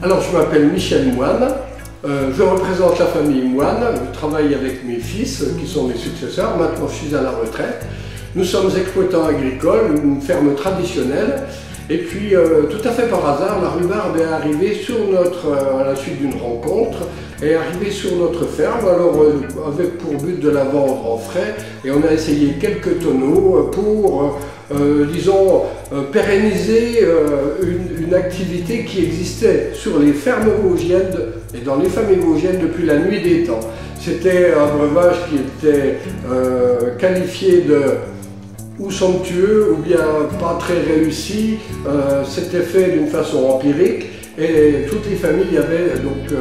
Alors, je m'appelle Michel Moine, je représente la famille Moine, je travaille avec mes fils qui sont mes successeurs, maintenant je suis à la retraite. Nous sommes exploitants agricoles, une ferme traditionnelle, et puis tout à fait par hasard, la rhubarbe est arrivée sur à la suite d'une rencontre, est arrivée sur notre ferme, alors avec pour but de la vendre en frais, et on a essayé quelques tonneaux pour disons, pérenniser une activité qui existait sur les fermes vosgiennes et dans les familles vosgiennes depuis la nuit des temps. C'était un breuvage qui était qualifié de ou somptueux ou bien pas très réussi. C'était fait d'une façon empirique et toutes les familles avaient donc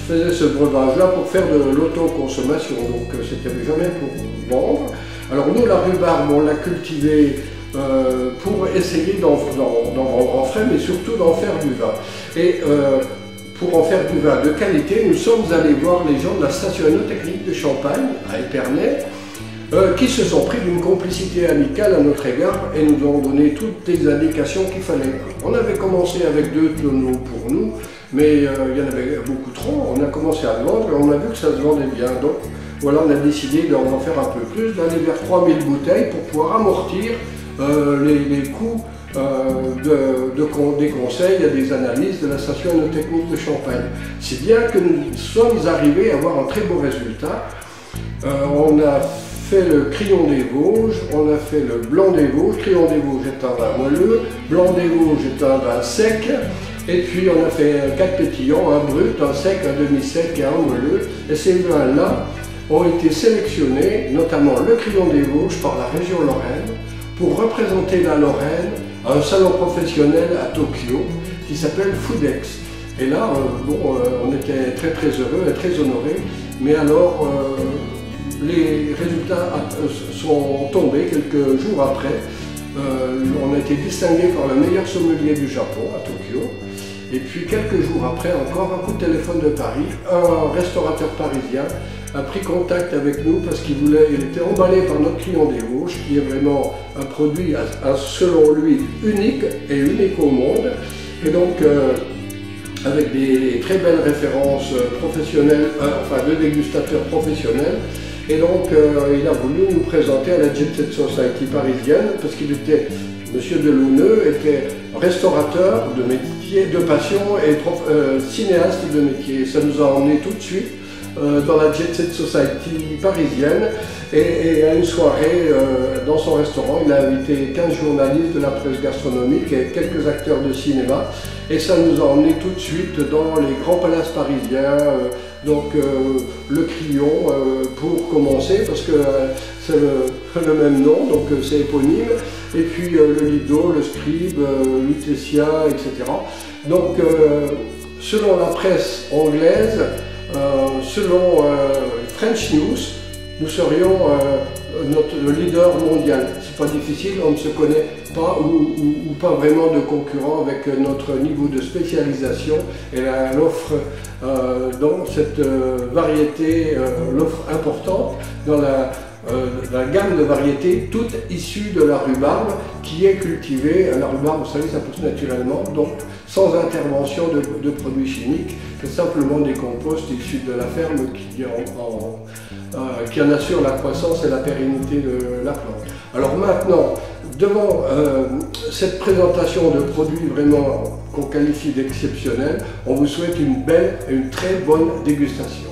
faisaient ce breuvage-là pour faire de l'autoconsommation, donc c'était jamais pour vendre. Alors nous, la rhubarbe, on l'a cultivée pour essayer d'en vendre en frais, mais surtout d'en faire du vin. Et pour en faire du vin de qualité, nous sommes allés voir les gens de la station œnotechnique de Champagne, à Épernay, qui se sont pris d'une complicité amicale à notre égard et nous ont donné toutes les indications qu'il fallait. On avait commencé avec 2 tonneaux pour nous, mais il y en avait beaucoup trop. On a commencé à le vendre et on a vu que ça se vendait bien. Donc voilà, on a décidé d'en faire un peu plus, d'aller vers 3000 bouteilles pour pouvoir amortir les coûts des conseils et des analyses de la station œnotechnique de Champagne. Si bien que nous sommes arrivés à avoir un très beau résultat. On a fait le Crillon des Vosges, on a fait le Blanc des Vosges. Crillon des Vosges est un vin moelleux, Blanc des Vosges est un vin sec, et puis on a fait 4 pétillants, un brut, un sec, un demi-sec et un moelleux. Et ces vins-là ont été sélectionnés, notamment le Crillon des Vosges, par la région Lorraine, pour représenter la Lorraine à un salon professionnel à Tokyo qui s'appelle Foodex. Et là, on était très heureux et très honorés, mais alors les résultats sont tombés quelques jours après. On a été distingué par le meilleur sommelier du Japon à Tokyo. Et puis quelques jours après, encore un coup de téléphone de Paris, un restaurateur parisien a pris contact avec nous parce qu'il était emballé par notre Crillon des Vosges, qui est vraiment un produit, selon lui, unique et unique au monde. Et donc, avec des très belles références professionnelles, enfin de dégustateurs professionnels. Et donc, il a voulu nous présenter à la Jet Set Society parisienne, parce qu'il était, Monsieur Delauneux était restaurateur de métier, de passion et cinéaste de métier. Ça nous a emmenés tout de suite dans la Jet Set Society parisienne et à une soirée dans son restaurant, il a invité 15 journalistes de la presse gastronomique et quelques acteurs de cinéma, et ça nous a emmenés tout de suite dans les grands palaces parisiens, donc le Crillon pour commencer, parce que c'est le même nom, donc c'est éponyme, et puis le Lido, le Scribe, Lutetia, etc. Donc selon la presse anglaise, selon French News, nous serions le leader mondial. C'est pas difficile, on ne se connaît pas ou pas vraiment de concurrent avec notre niveau de spécialisation et l'offre dans cette variété, l'offre importante dans la gamme de variétés, toutes issues de la rhubarbe qui est cultivée. La rhubarbe, vous savez, ça pousse naturellement, donc sans intervention de produits chimiques, c'est simplement des composts issus de la ferme qui en assure la croissance et la pérennité de la plante. Alors maintenant, devant cette présentation de produits vraiment qu'on qualifie d'exceptionnels, on vous souhaite une belle et une très bonne dégustation.